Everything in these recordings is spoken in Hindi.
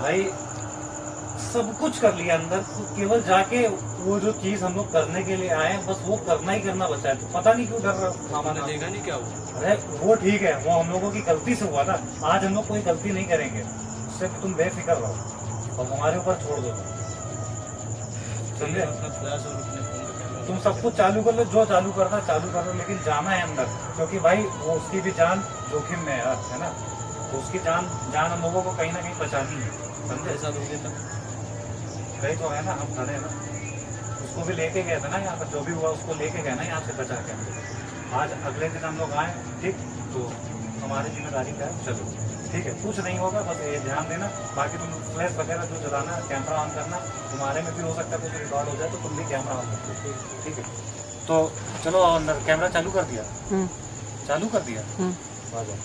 भाई सब कुछ कर लिया अंदर, केवल जाके वो जो चीज हम लोग करने के लिए आए हैं बस वो करना ही करना बचा है। तो पता नहीं क्यों डर रहा हूँ। मामा ने देखा नहीं क्या हुआ? अरे वो ठीक है, वो हम लोगों की गलती से हुआ था। आज हम लोग कोई गलती नहीं करेंगे, उससे तुम बेफिक्र रहो और हमारे ऊपर छोड़ दो। समझे? तुम सब कुछ चालू कर लो, जो चालू करना चालू कर लो, लेकिन जाना है अंदर, क्योंकि भाई वो उसकी भी जान जोखिम में है ना। तो उसकी जान हम लोगों को कहीं ना कहीं बचानी है। समझे? ऐसा दोगे तब गए तो है ना, हम खड़े हैं ना। उसको भी लेके गए थे ना यहाँ पर, जो भी हुआ उसको लेके गए ना यहाँ से बचा के हम लोग। आज अगले दिन हम लोग आए, ठीक, तो हमारी जिम्मेदारी क्या है? चलो ठीक है, कुछ नहीं होगा, बस ये ध्यान देना। बाकी तुम फ्लैश वगैरह जो जलाना, कैमरा ऑन करना, तुम्हारे में भी हो सकता है कुछ रिकॉर्ड हो जाए तो तुम भी कैमरा ऑन कर दो। ठीक है, तो चलो अंदर। कैमरा चालू कर दिया? चालू कर दिया। आ जाओ।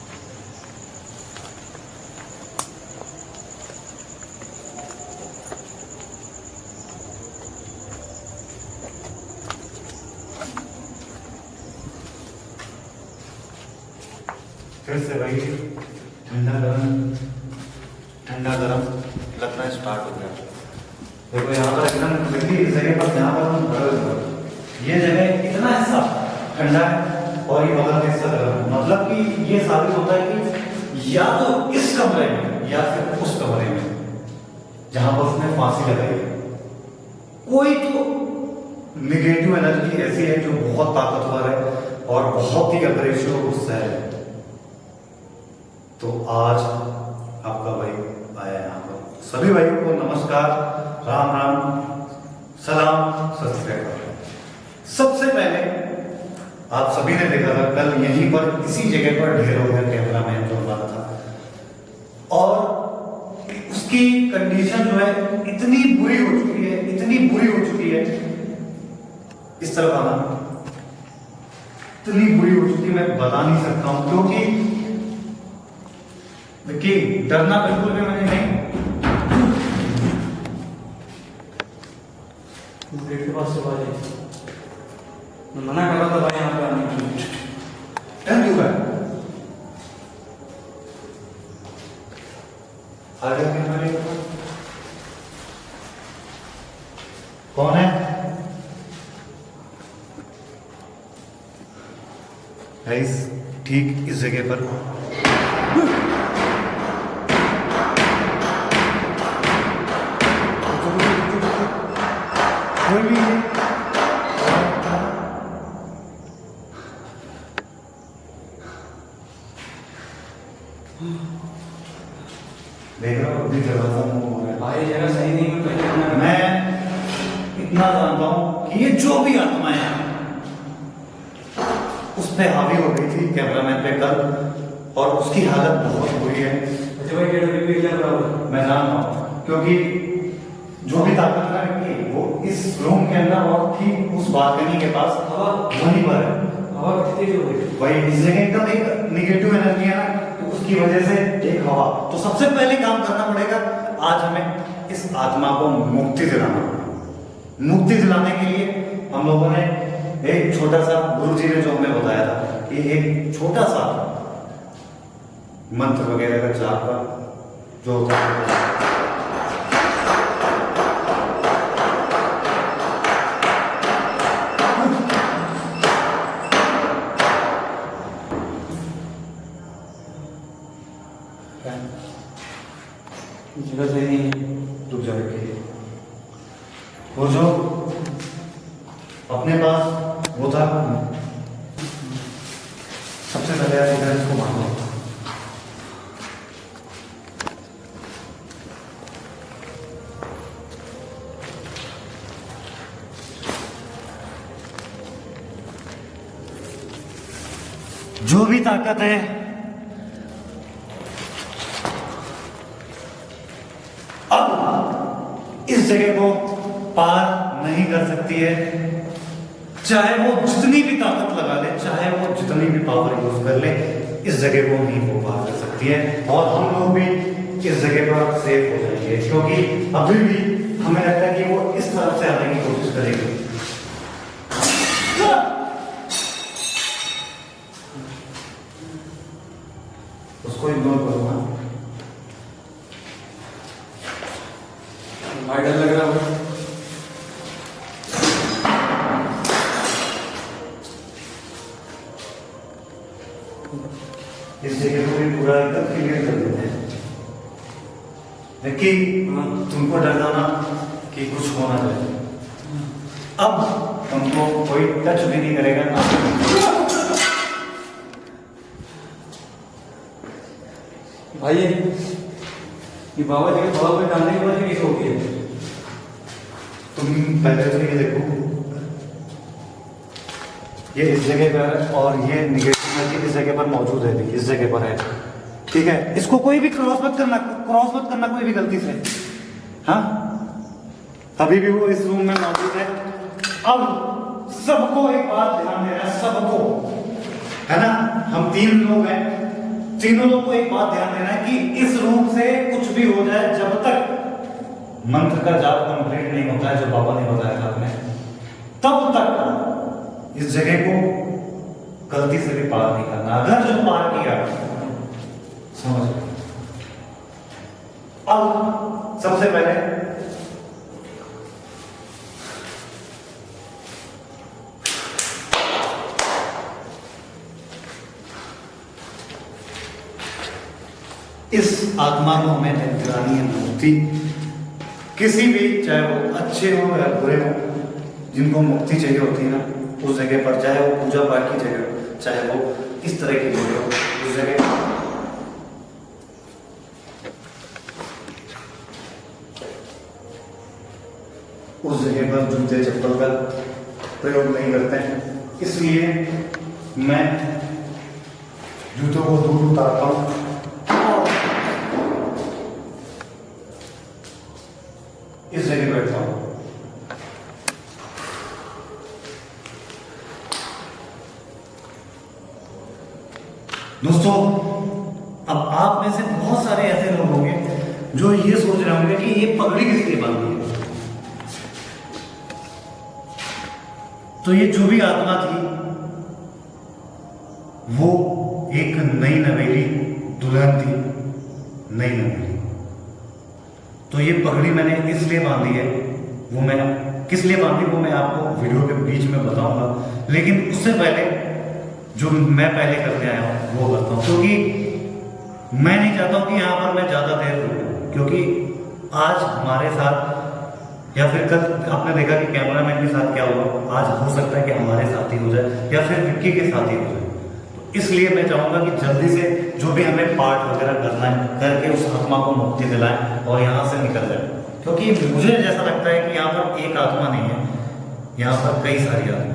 फिर से वही ठंडा गरम लगना स्टार्ट हो गया। देखो यहाँ पर एकदम बिल्कुल इस जगह पर, यहाँ पर हम खड़े हुए, ये जगह इतना हिस्सा ठंडा है और ये बगल का हिस्सा गर्म है। मतलब कि ये साबित होता है कि या तो इस कमरे में या फिर उस कमरे में जहां पर उसने फांसी लगाई कोई तो निगेटिव एनर्जी ऐसी है जो बहुत ताकतवर है और बहुत ही अग्रेसिव गुस्सा है। तो आज आपका भाई आया यहाँ पर। सभी भाइयों को नमस्कार, राम राम, सलाम, सत श्री अकाल। सबसे पहले आप सभी ने देखा था कल यहीं पर इसी जगह पर ढेर हो गया कैमरामैन जो हमारा था, और उसकी कंडीशन जो है इतनी बुरी हो चुकी है, इतनी बुरी हो चुकी है, इस तरफ आना, इतनी बुरी हो चुकी है मैं बता नहीं सकता हूं। क्योंकि देखिए डरना बिल्कुल भी मैंने नहीं। गेट के पास से बाजे मैं मना कर रहा था भाई यहाँ पे आने के लिए। डर क्यों है? आगे कैमरे कौन है? गाइस ठीक इस जगह पर कोई भी देख रहा हूँ दरवाजा मुंह हो रहा भाई जगह सही नहीं है, पहले मैं इतना जानता हूँ कि ये जो भी आत्माएं हैं उस पे हावी हो गई थी कैमरामैन पे कल, और उसकी हालत बहुत बुरी है। अच्छा भाई गेट भी क्या बराबर मैं जानता हूँ क्योंकि जो भी ताकत है वो इस रूम के अंदर और ठीक उस बालकनी के पास हवा वहीं पर है। हवा कितनी तेज हो गई वही इस जगह एकदम एक निगेटिव एनर्जी है ना, तो उसकी वजह से एक हवा। तो सबसे पहले काम करना पड़ेगा, आज हमें इस आत्मा को मुक्ति दिलाना पड़ेगा। मुक्ति दिलाने के लिए हम लोगों ने एक छोटा सा, गुरु जी ने जो हमें बताया था कि एक छोटा सा मंत्र वगैरह का जाप का जो होता है, जगह सही नहीं है। रुक जाएगी। वो जो अपने पास वो था, सबसे पहले आप इधर इसको मानो। जो भी ताकत है इस जगह को पार नहीं कर सकती है, चाहे वो जितनी भी ताकत लगा ले, चाहे वो जितनी भी पावर यूज कर ले, इस जगह को नहीं वो पार कर सकती है। और हम लोग भी इस जगह पर सेफ हो जाएंगे, क्योंकि अभी भी हमें लगता है कि वो इस तरफ से आने की कोशिश करेगी। उसको इग्नोर करूंगा। भाई डर लग रहा है। इस जगह को भी पूरा एकदम क्लियर कर देते हैं। देखिए तुमको डर था ना कि कुछ होना चाहिए, अब तुमको कोई टच भी नहीं करेगा ना। भाई ये बाबा जी के बाबा पे डालने के बाद कैसे होती है? तुम पहले तो ये देखो, ये इस जगह पर है और ये निगेटिव एनर्जी इस जगह पर मौजूद है, इस जगह पर है, ठीक है। इसको कोई भी क्रॉस मत करना कोई भी गलती से, हाँ। अभी भी वो इस रूम में मौजूद है। अब सबको एक बात ध्यान देना है, सबको, है ना, हम 3 लोग हैं, तीनों लोग को एक बात ध्यान देना है कि इस रूम से कुछ भी हो जाए, जब तक मंत्र का जाप कंप्लीट नहीं होता है, जो बाबा ने बताया था आपने, तब तक इस जगह को गलती से भी पार नहीं करना। अगर जो पार किया, समझ, अब सबसे पहले इस आत्मा को हमें निगरानी है मुक्ति, किसी भी, चाहे वो अच्छे हो या बुरे हो, जिनको मुक्ति चाहिए होती है ना, उस जगह पर, चाहे वो पूजा पाठ की जगह हो, चाहे वो इस तरह की जगह हो, उस जगह पर जूते चप्पल का प्रयोग नहीं करते हैं। इसलिए मैं जूतों को दूर उतारता हूं, इस जगह बैठता हूं। दोस्तों, अब आप में से बहुत सारे ऐसे लोग होंगे जो ये सोच रहे होंगे कि ये पगड़ी किस लिए बांधी है। तो ये जो भी आत्मा थी, वो एक नई नवेली दुल्हन थी, नई नवेली। तो ये पगड़ी मैंने इसलिए बांधी है, वो मैं किस लिए बांधी वो मैं आपको वीडियो के बीच में बताऊंगा, लेकिन उससे पहले जो मैं पहले करके आया हूं वो करता हूं, क्योंकि मैं नहीं चाहता हूं कि यहां पर मैं ज्यादा देर रुकूं, क्योंकि आज हमारे साथ या फिर कल आपने देखा कि कैमरामैन के साथ क्या हुआ, आज हो सकता है कि हमारे साथ ही हो जाए या फिर विक्की के साथ ही हो जाए। तो इसलिए मैं चाहूंगा कि जल्दी से जो भी हमें पाठ वगैरह करना है करके उस आत्मा को मुक्ति दिलाएं और यहाँ से निकल जाए, क्योंकि मुझे जैसा लगता है कि यहाँ पर एक आत्मा नहीं है, यहाँ पर कई सारी आत्मा है।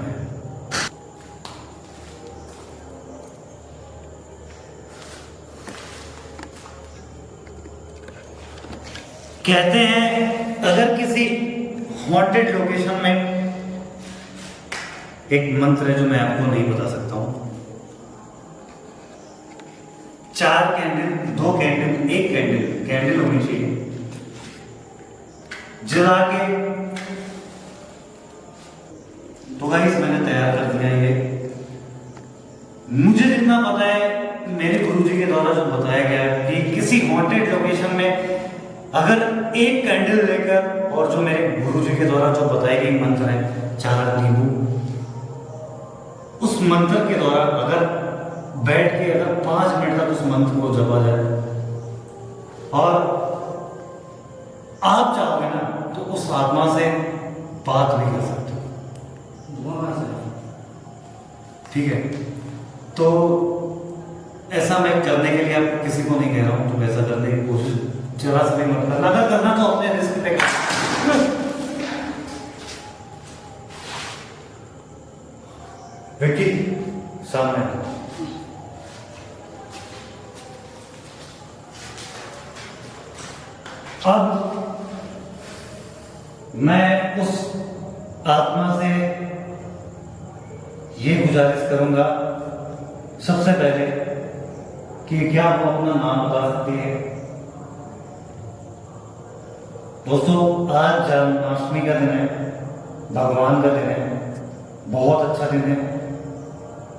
कहते हैं अगर किसी हॉन्टेड लोकेशन में, एक मंत्र है जो मैं आपको नहीं बता सकता हूं, 4 कैंडल, 2 कैंडल, 1 कैंडल होनी चाहिए, जला के, तो गाइस मैंने तैयार कर दिया। ये मुझे जितना पता है, मेरे गुरुजी के द्वारा जो बताया गया कि किसी हॉन्टेड लोकेशन में अगर 1 कैंडल लेकर, और जो मेरे गुरुजी के द्वारा जो बताई गई मंत्र है 4 नींबू, उस मंत्र के द्वारा अगर बैठ के अगर 5 मिनट तक उस मंत्र को जपा जाए और आप चाहोगे ना तो उस आत्मा से बात भी कर सकते हो, ठीक है। तो ऐसा मैं करने के लिए आप किसी को नहीं कह रहा हूं, तो ऐसा करने की कोशिश जरा से भी मत करना, अगर करना तो अपने रिस्क पे विक्की सामने। अब मैं उस आत्मा से ये गुजारिश करूंगा सबसे पहले कि क्या वो अपना नाम बता सकती है। दोस्तों, आज जन्माष्टमी का दिन है, भगवान का दिन है, बहुत अच्छा दिन है।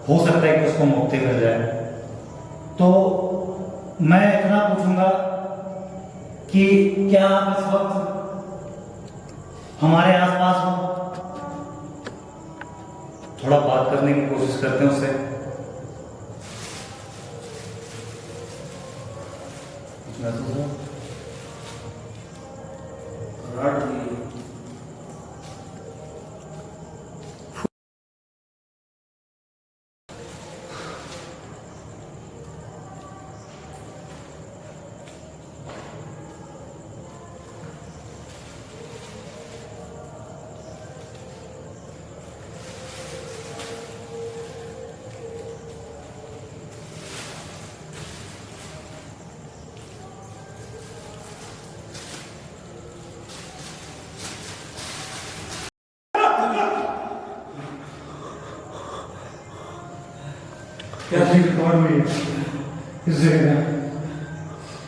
हो सकता है कि उसको मुक्ति मिल जाए। तो मैं इतना पूछूंगा कि क्या आप इस वक्त हमारे आसपास हो? थोड़ा बात करने की कोशिश करते हैं उससे। कुछ महसूस हो? क्या रिकॉर्ड हुई है इस जगह में?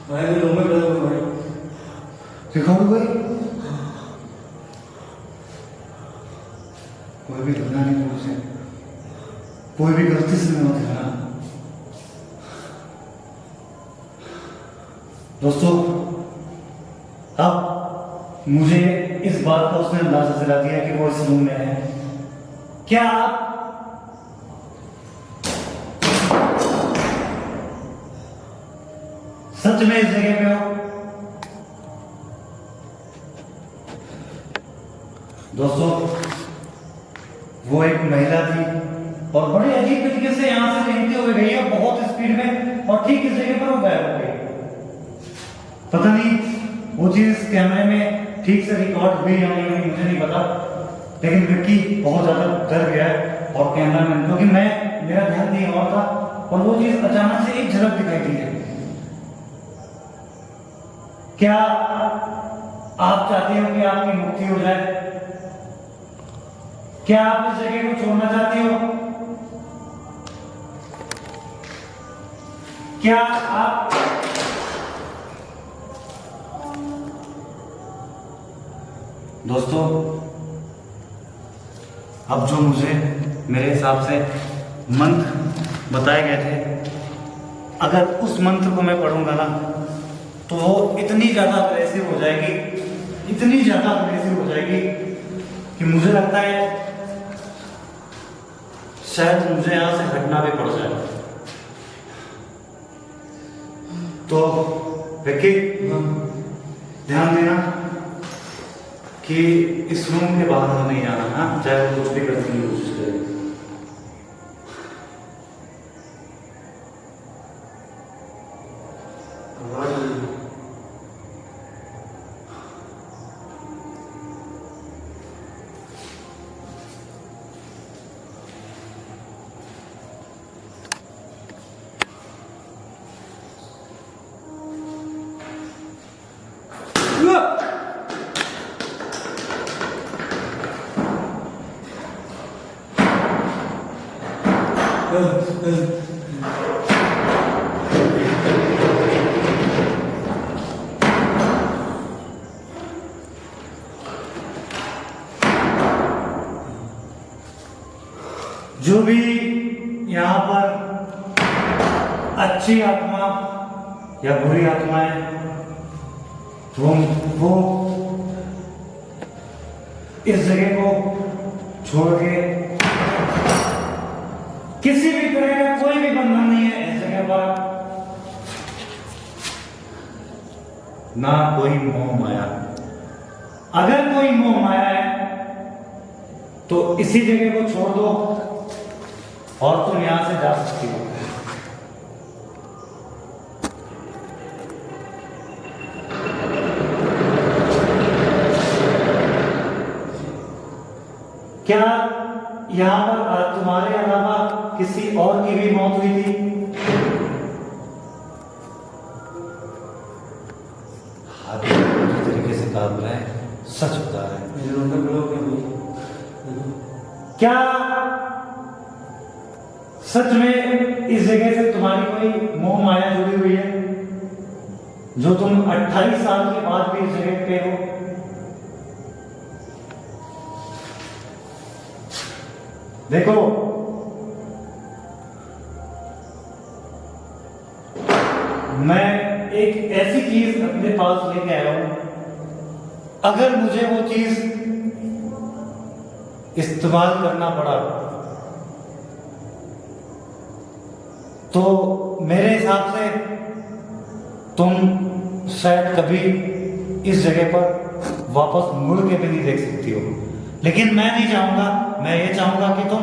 भाई मैं रूम में खड़ा हूँ भाई। रिकॉर्ड हो गई? कोई भी घटना नहीं हुई उसे, कोई भी गलती से नहीं होती है ना। दोस्तों, अब मुझे इस बात का उसने अंदाजा दिला दिया कि वो इस रूम में है। क्या आप सच में इस जगह पे हो? दोस्तों, वो एक महिला थी और बड़े अजीब तरीके से यहां से रेंगते हुए गई है, बहुत स्पीड में, और ठीक इस जगह पर वो गायब हो गई। पता नहीं वो चीज कैमरे में ठीक से रिकॉर्ड हुई या नहीं हुई, मुझे नहीं पता, लेकिन विक्की बहुत ज्यादा डर गया है और कैमरामैन, क्योंकि मेरा ध्यान नहीं और था और वो चीज अचानक से एक झलक दिखाई दी है। क्या आप चाहते हो कि आपकी मुक्ति हो जाए? क्या आप इस जगह को छोड़ना चाहते हो? क्या आप दोस्तों, अब जो मुझे मेरे हिसाब से मंत्र बताए गए थे, अगर उस मंत्र को मैं पढ़ूंगा ना तो वो इतनी ज्यादा अग्रेसिव हो जाएगी, इतनी ज्यादा अग्रेसिव हो जाएगी कि मुझे लगता है शायद मुझे यहां से हटना भी पड़ जाए। तो विक्की, ध्यान देना कि इस रूम के बाहर नहीं जाना, हाँ, चाहे वो कुछ भी करने की कोशिश करे। जो भी यहाँ पर अच्छी आत्मा या बुरी आत्माएं, वो इस जगह को छोड़ के, किसी भी तरह का कोई भी बंधन नहीं है इस जगह पर, ना कोई मोह माया। अगर कोई मोह माया है तो इसी जगह को छोड़ दो और तुम यहां से जा सकती हो। क्या यहां पर तुम्हारे अलावा किसी और की भी मौत हुई थी? हाथ पूरी तरीके से कांप रहा है। सच बता रहे हैं। मेरे रोना खड़ा हो गया भाई। क्या सच में इस जगह से तुम्हारी कोई मोह माया जुड़ी हुई है, जो तुम 28 साल के बाद भी इस जगह पे हो? देखो, मैं एक ऐसी चीज अपने पास लेके आया हूं, अगर मुझे वो चीज इस्तेमाल करना पड़ा तो मेरे हिसाब से तुम शायद कभी इस जगह पर वापस मुड़ के भी नहीं देख सकती हो। लेकिन मैं नहीं चाहूंगा, मैं ये चाहूंगा कि तुम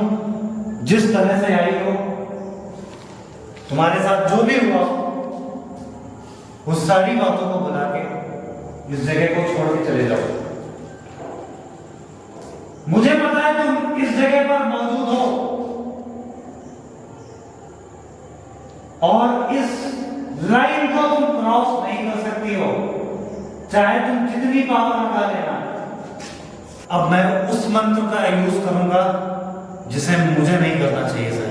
जिस तरह से आई हो, तुम्हारे साथ जो भी हुआ उस सारी बातों को भुला के इस जगह को छोड़ के चले जाओ। मुझे पता है तुम इस जगह पर मौजूद हो और इस लाइन को तुम क्रॉस नहीं कर सकती हो, चाहे तुम जितनी पावर लगा लेना। अब मैं उस मंत्र का यूज करूंगा जिसे मुझे नहीं करना चाहिए सर।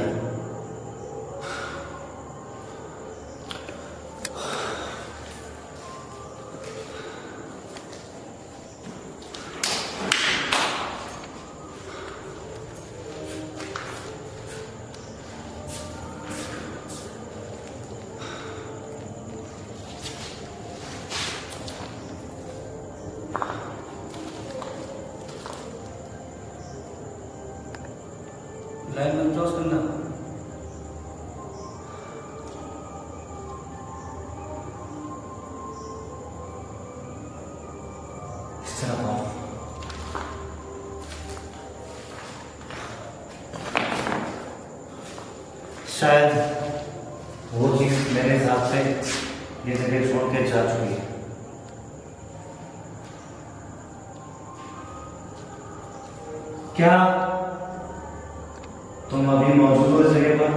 लाइन में क्रॉस करना। इस तरह आओ। शायद वो चीज मेरे हिसाब से ये जगह छोड़ के जा चुकी है। क्या तुम अभी मौजूद हो इस जगह पर?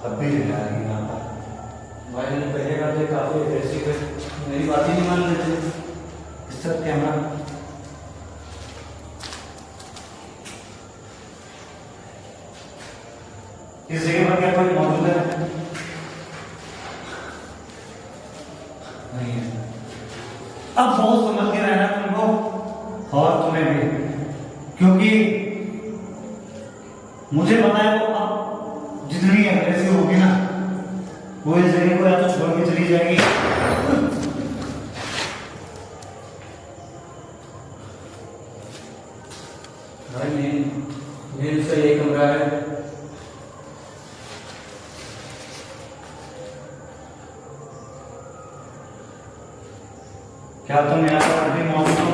अब भी नहीं आ रही यहाँ पर। भाई ने पहले कहा था काफी एग्रेसिव है, मेरी बात ही नहीं मान रहे थे। इस तरफ कैमरा। इस जगह पर क्या कोई मौजूद है? नहीं है। अब बहुत समझ के रहना तुमको और तुम्हें भी, क्योंकि मुझे पता है वो अब जितनी अग्रेसिव होगी ना, वो इस जगह को या तो छोड़ के चली जाएगी भाई मेरे से एक कमरा है। क्या तुम यहाँ पर अभी मौजूद हो?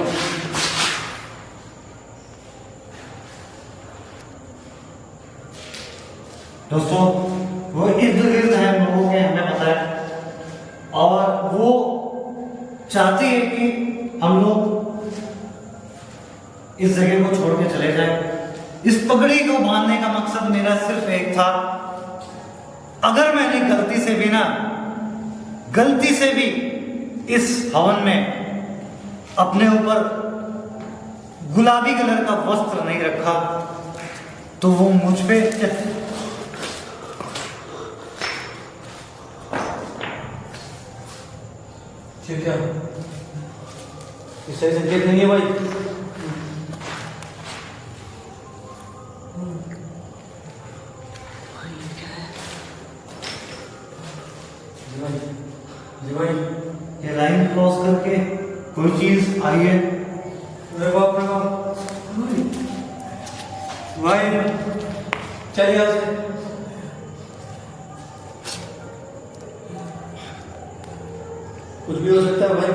दोस्तों, वो इर्द गिर्द है लोगों के, हमें पता है, और वो चाहती है कि हम लोग इस जगह को छोड़ के चले जाएं। इस पगड़ी को बांधने का मकसद मेरा सिर्फ एक था, अगर मैंने गलती से भी इस हवन में अपने ऊपर गुलाबी कलर का वस्त्र नहीं रखा तो वो मुझ पे ठीक है, इससे संकेत नहीं है भाई। जी भाई, ये लाइन क्रॉस करके कोई चीज आई है। अरे बाप रे बाप भाई, चलिए यहाँ से। कुछ भी हो सकता है भाई।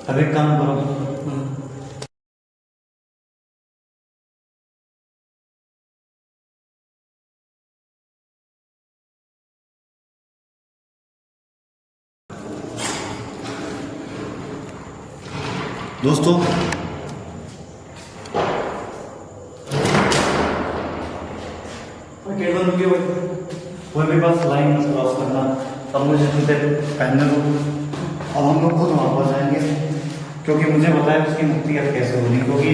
अब एक काम करो, दोस्तों गेट बंद हो गया। होती है भाई? कोई भी बस लाइन क्रॉस करना। अब मुझे जूते पहनने दो, अब हम लोग खुद वहाँ पर जाएंगे, क्योंकि मुझे पता है उसकी मुक्ति अब कैसे होनी, क्योंकि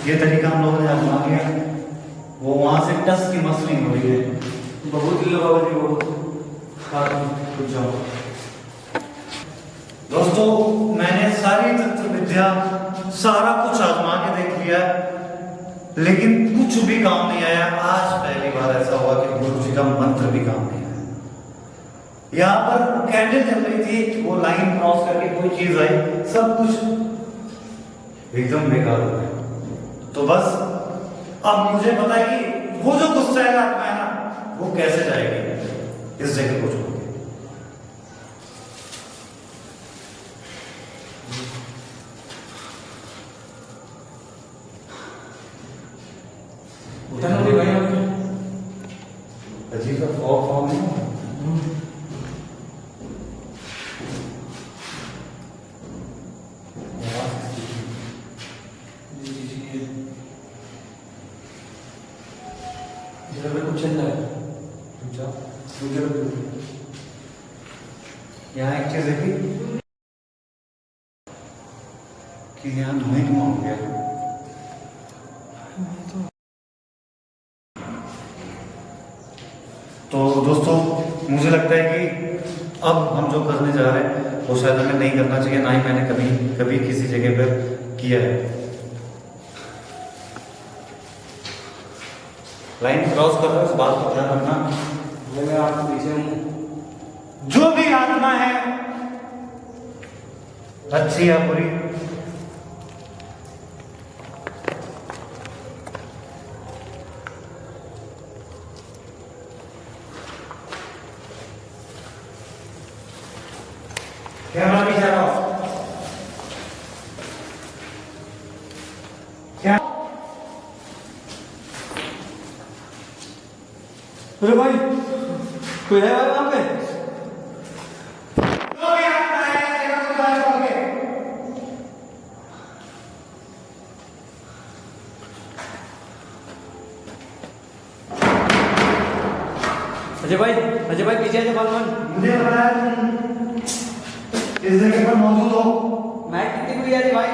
ये तरीका हम लोगों ने आजमा लिया, वो वहाँ से टस की मस नहीं हो रही है। बहुत ही बाबा जी वो कुछ जाओ दोस्तों, मैंने सारी तंत्र विद्या सारा कुछ आजमा के देख लिया, लेकिन कुछ भी काम नहीं आया। आज पहली बार ऐसा हुआ कि गुरु जी का मंत्र भी काम नहीं आया। यहाँ पर कैंडल जल रही थी, वो लाइन क्रॉस करके कोई चीज आई, सब कुछ एकदम बेकार हो गया। तो बस अब मुझे पता है कि वो जो गुस्सा है आत्मा है ना, वो कैसे जाएगी इस जगह को छोड़ के। उठा नहीं भाई आप? अजीब सा फॉर्म नहीं है। कुछ चल रहा है। यहाँ एक चीज है कि यहाँ धुआं धुआं हो गया। तो दोस्तों, मुझे लगता है कि अब हम जो करने जा रहे हैं वो शायद हमें नहीं करना चाहिए, ना ही मैंने कभी कभी किसी जगह पर किया है। लाइन क्रॉस कर रहा है, इस बात को ध्यान रखना। मैं आपके पीछे हूँ। जो भी आत्मा है, अच्छी या बुरी, कैमरा पीछे रहो। क्या अरे भाई कोई है भाई वहां पे? जो भी आत्मा है, जगह को बाहर छोड़ के। अजय भाई पीछे है बालमन। मुझे पता है तुम इस जगह पर मौजूद हो। मैं कितनी बुरी है भाई?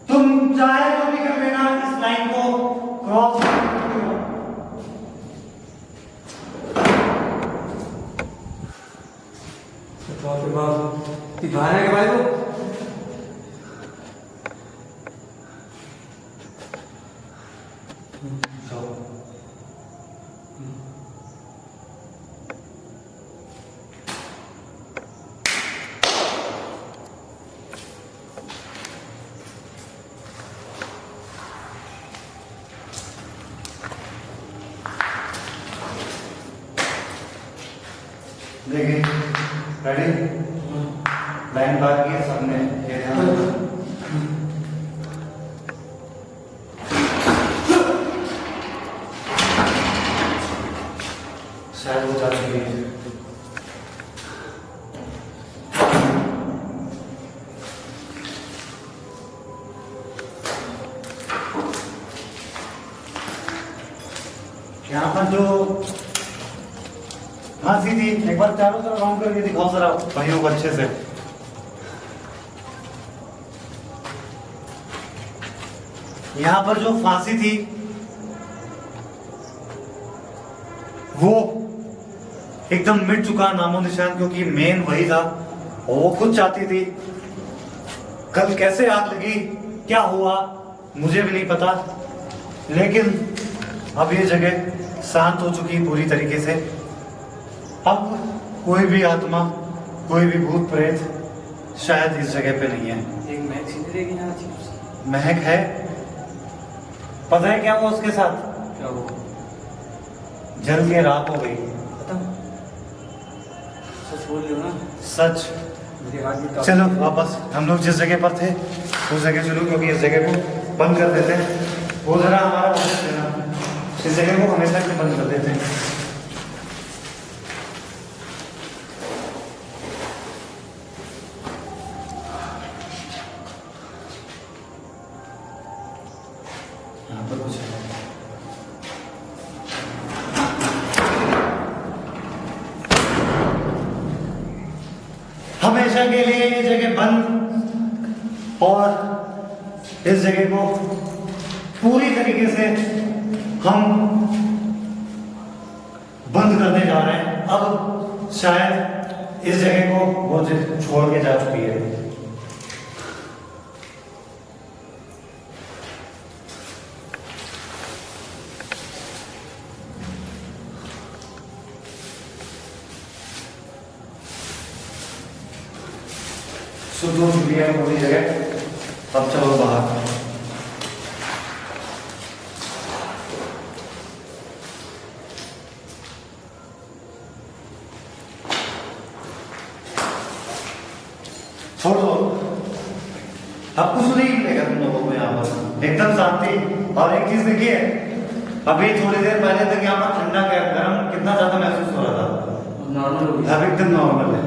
तुम चाहे तो भी कर लेना, इस लाइन को क्रॉस बाप रे बाप, तू बाहर है क्या भाई? वो देखिए, रेडी? लाइन बात की सबने, ये ध्यान रखना। शायद वो जा चुकी है। यहाँ पर जो फांसी थी, एक बार चारों तरफ राउंड करके दिखाओ जरा भाइयों को अच्छे से। यहाँ पर जो फांसी थी वो एकदम मिट चुका, नामो निशान, क्योंकि मेन वही था और वो खुद चाहती थी। कल कैसे आग लगी, क्या हुआ, मुझे भी नहीं पता, लेकिन अब ये जगह शांत हो चुकी पूरी तरीके से। अब कोई भी आत्मा, कोई भी भूत प्रेत शायद इस जगह पे नहीं है। एक महक सी रहेगी ना, अजीब सी। महक है, पता है क्या हुआ उसके साथ? क्या हुआ? जल के राख हो गई। खत्म? सच बोल रहे हो ना? सच। मेरे हाथ में चलो वापस हम लोग जिस जगह पर थे उस जगह चलो, क्योंकि इस जगह को बंद कर देते हैं। वो जरा हमारा मदद देना, इस जगह को हमेशा के लिए बंद कर देते हैं। यहाँ पर कुछ है। हमेशा के लिए ये जगह बंद, और इस जगह को पूरी तरीके से हम बंद करने जा रहे हैं। अब शायद इस जगह को वो छोड़ के जा चुकी है। शुद्ध हो चुकी है पूरी जगह। अब चलो बाहर। छोड़ दो, अब कुछ नहीं मिलेगा तुम लोगों को यहाँ पर, एकदम शांति। और एक चीज देखिए, अभी थोड़ी देर पहले तक यहाँ पर ठंडा गर्म कितना ज्यादा महसूस हो रहा था, नॉर्मल अब एकदम नॉर्मल है।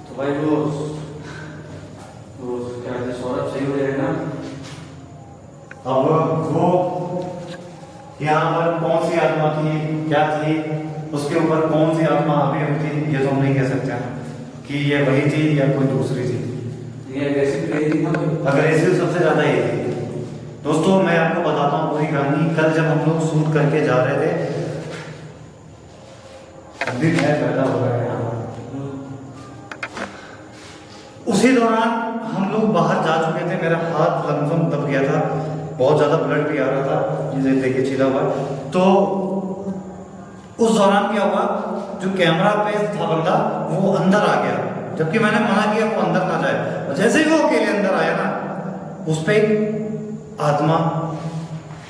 तो भाई वो क्या कहते हैं, सौरभ सही हो जाएगा ना। अब वो यहाँ पर कौन सी आत्मा थी, क्या थी, उसके ऊपर कौन सी आत्मा अभी थी, ये तो हम नहीं कह सकते कि ये वही थी या कोई दूसरी थी। ये अग्रेसिव थी ना, अग्रेसिव सबसे ज्यादा ये थी। दोस्तों मैं आपको बताता हूँ पूरी कहानी। कल जब हम लोग शूट करके जा रहे थे, अभी खैर पैदा हो गया यहाँ पर, उसी दौरान हम लोग बाहर जा चुके थे। मेरा हाथ लमसम दब गया था, बहुत ज्यादा ब्लड भी आ रहा था, जिसे देखिए सीधा हुआ। तो उस दौरान क्या हुआ, जो कैमरा पे था बंदा वो अंदर आ गया, जबकि मैंने मना किया वो अंदर ना जाए। और जैसे ही वो अकेले अंदर आया ना, उस पे एक आत्मा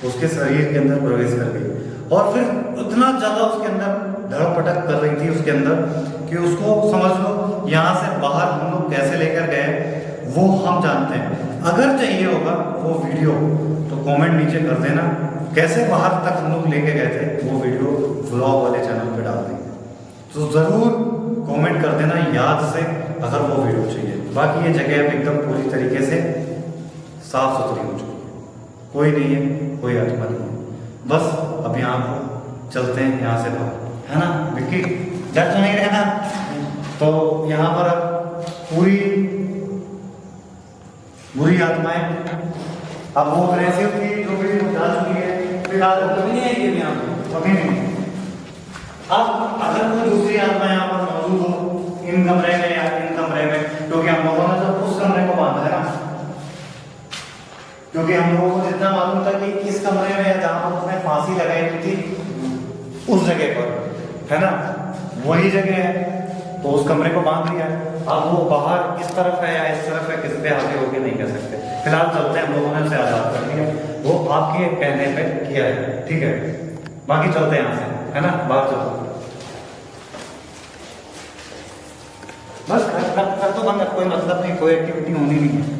उसके शरीर के अंदर प्रवेश कर गई, और फिर उतना ज्यादा उसके अंदर धड़पटक कर रही थी उसके अंदर कि उसको समझ लो यहाँ से बाहर हम लोग कैसे लेकर गए वो हम जानते हैं। अगर चाहिए होगा वो वीडियो तो कमेंट नीचे कर देना, कैसे बाहर तक हम लोग लेके गए थे वो वीडियो व्लॉग वाले चैनल पे डाल देंगे, तो जरूर कमेंट कर देना याद से अगर वो वीडियो चाहिए। बाकी ये जगह अब एकदम पूरी तरीके से साफ सुथरी हो चुकी है, कोई नहीं है, कोई आत्मा नहीं है। बस अब यहाँ पर चलते हैं यहाँ से बाहर, है ना विक्की, डर तो नहीं रहना। तो यहाँ पर अब पूरी बुरी आत्माएं, अब वो अग्रेसिव थी जो भी जा चुकी है, फिलहाल कभी नहीं आएगी यहाँ पे, कभी नहीं। अब अगर कोई दूसरी आत्मा यहाँ पर मौजूद हो इन कमरे में या इन कमरे में, क्योंकि हम लोगों ने जब उस कमरे को बांधा है ना, क्योंकि हम लोगों को जितना मालूम था कि इस कमरे में जहाँ पर उसने फांसी लगाई हुई थी उस जगह पर, है ना, वही जगह है, तो उस कमरे को बांध दिया। अब वो बाहर इस तरफ है या इस तरफ है, किस पे आगे होके नहीं कह सकते। फिलहाल चलते हैं, हम लोगों ने उसे आजाद कर दिया, वो आपके कहने पे किया है, ठीक है। बाकी चलते हैं यहाँ से, है ना, बाहर चलते। बस कर तो बंद, कोई मतलब नहीं, कोई एक्टिविटी होनी नहीं है।